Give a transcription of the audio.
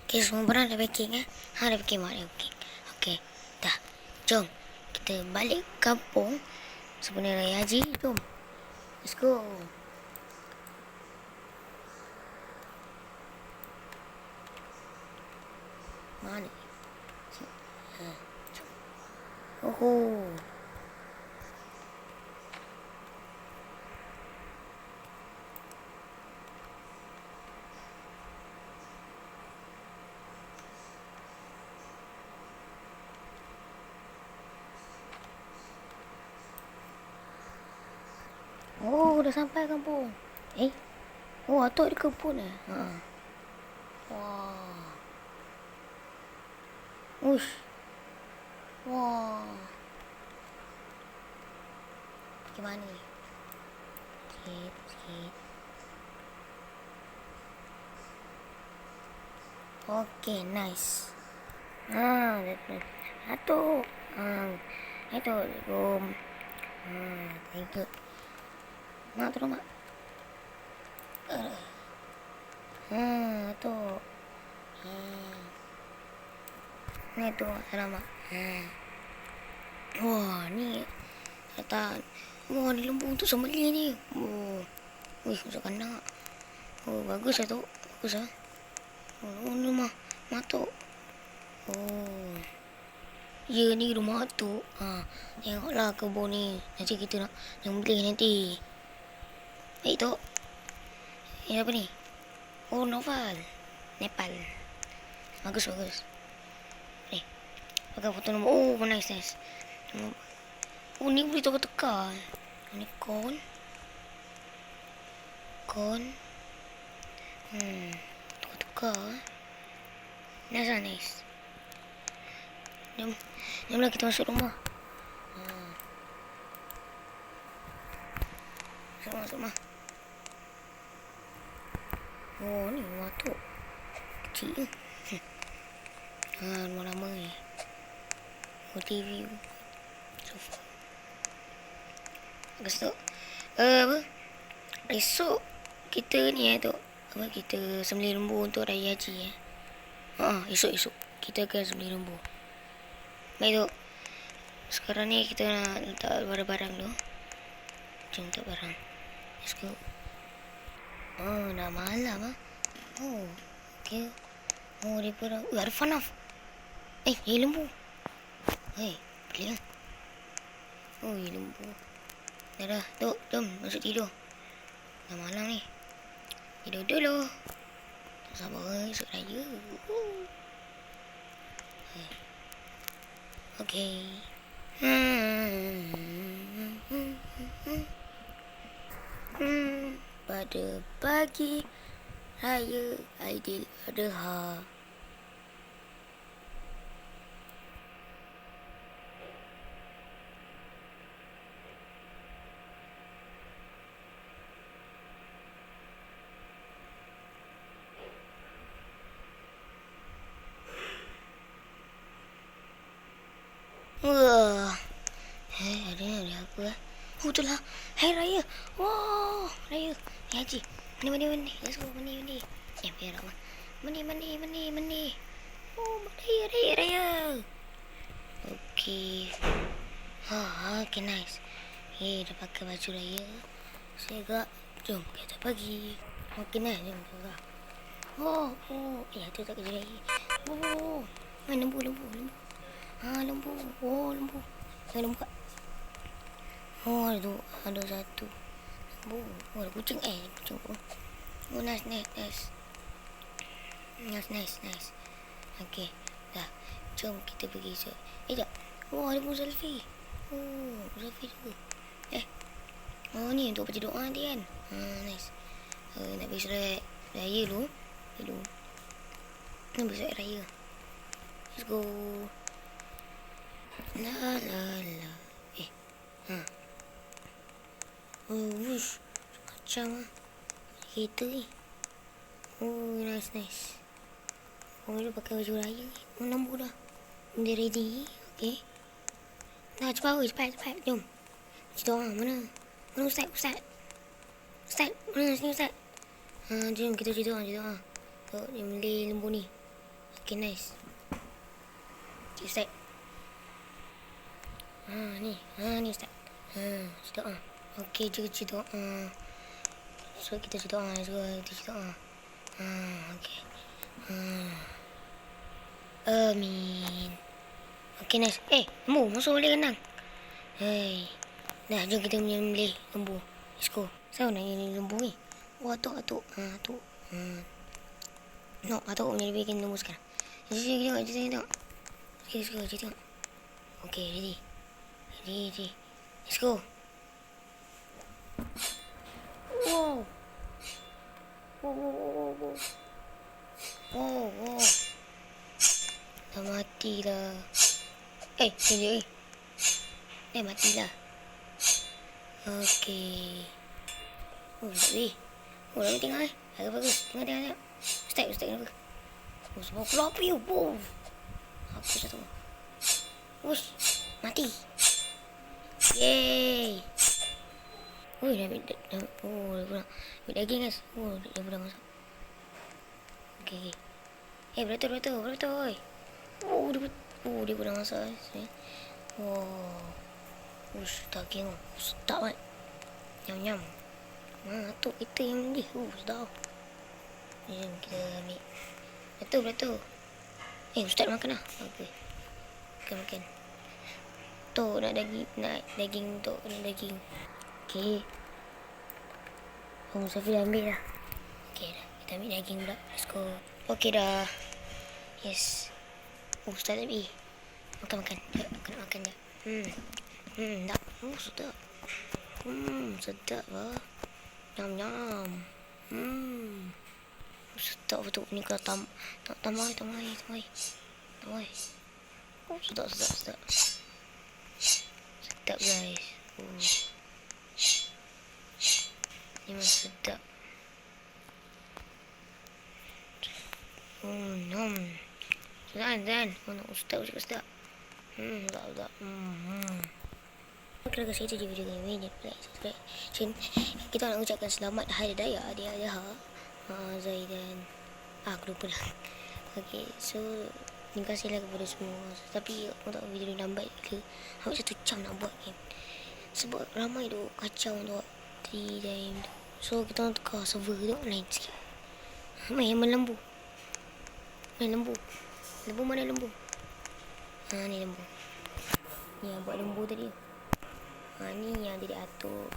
Okay, semua barang dah packing dah packing, mak dah packing. Okay, dah. Jom kita balik kampung sempena Raya Haji. Jom, let's go. Mana? Oh. Oh, dah sampai kampung. Oh, atuk di kebun Wah. Uish. Wah. Pergi mana ni? Sikit. Okay, nice. Atuk. Atuk, Assalamualaikum. Thank you. Mak, tolong mak. Atuk. Ni tu, alamak. Wah, ni kata. Wah, ni lembu tu sembelih ni. Oh. Wih, masuk kandang. Oh, bagus lah tu. Bagus lah. Oh, ni rumah Tok. Oh. Ya, ni rumah Tok. Tengoklah kebun ni. Nanti kita nak beli nanti. Baik, Tok. Ini apa ni? Oh, novel. Nepal. Bagus. Ni. Pakai foto nombor. Oh, nice. Oh, ni boleh tukar-tukar. Ni kon. Tukar-tukar. Nice. Jomlah kita masuk rumah. Masuk rumah. Oh, ni rumah tu. Kecil ke? Rumah lama ni. Oh, TV. Sofa. Bagus tu. Apa? Esok kita ni tu. Apa, kita sembelih lembu untuk Raya Haji esok kita akan sembelih lembu. Baik tu. Sekarang ni kita nak letak barang-barang tu. Jom letak barang. Let's go. Oh, dah malam Oh, okay. Oh, daripada ada FNAF. Lembu. Pelik lah. Oh, lembu. Dah. Tok, jom masuk tidur. Dah malam ni. Tidur dulu. Sabar, esok raya. Okay. Pada pagi Raya Aidiladha. Wah. Ada apa? Oh, itulah Hari Raya. Wah, Raya Haji. Mandi. Let's go mandi. Biar apa? Mandi. Oh, Raya. Okay. Okay, nice. Dah pakai baju raya. Segak. Jom kita pergi. Okay, nice. Jom kita. Oh. Tu tak kerja lagi. Oh. Lembu. Lembu. Oh, lembu. Lembu kat. Oh, ada satu. Lembu. Oh, ada kucing. Kucing. Oh, nice. Nice. Okay. Dah. Jom kita pergi. Sekejap. Oh, ada pun selfie. Oh, selfie tu. Oh, ni untuk baca doa nanti kan. Nice. Nak pergi surat raya dulu. Nak pergi surat raya. Let's go. La. Oh, wush. Macam kereta ni. Oh, nice. Oh, dia pakai baju raya ni. Oh, lampu dah. Dia ready. Okay. Dah, cepat. Jom. Kita orang mana Ustaz? Ustaz, mana sini Ustaz? Jom kita cerita. Tok, dia beli lembu ni. Okay, nice. Okay, start. Ni start. Cerita. Okay, cerita. So, kita cerita. Kita cerita. Okay. Amin. Okay, nice. Lembu, masuk boleh renang. Hey. Dah, jom kita menyembelih lembu. Let's go. Siapa nak ini lembu ni? Oh, atuk. Atuk. No, atuk menyembelihkan lembu sekarang. Jom tengok. Okay, let's go. Tengok. Okay, ready. Let's go. Wow. Dah mati dah. Dia. Matilah. Okay. Sekejap. Dah tengok bagus. Tengok. Start kenapa? Sebab keluar api. Apa satu. Wush. Mati. Yeay. Dah kurang. Ambil daging guys. Dah kurang masuk. Okay. Beratur. Dia kurang masuk guys. Wush, daging. Sedap kan. Nyam. Atuk kita yang ni. Sedap. Jom kita ambil. Beratur. Ustaz makan lah. Okay. Makan. Tu nak daging tu. Okay. Safir ambil dah. Okay dah. Kita ambil daging pula. Let's go. Okay dah. Yes. Ustaz ambil. Makan. Kena makan dah. Tak. Sedap. Sedap lah. Nyam. Sedap betul. Ni kalau tambah air. Sedap. Sedap guys. Ni memang sedap. Nom. Sedap. Ustaz sedap. Sedap. Okey, guys, itu je video kali ini. Subscribe. Kita nak ucapkan selamat Hari Raya Adha Zaidan. Aku lupa dah. Okey, so terima kasihlah kepada semua. Tapi untuk video ni lambat ke, hampir 1 jam nak buat kan. Sebab ramai tu kacau untuk 3 time tu. So kita nak tukar server tu lain sikit. Main lembu. Lembu mana lembu? Ni lembu. Ni yang buat lembu tadi. Ni yang dia atur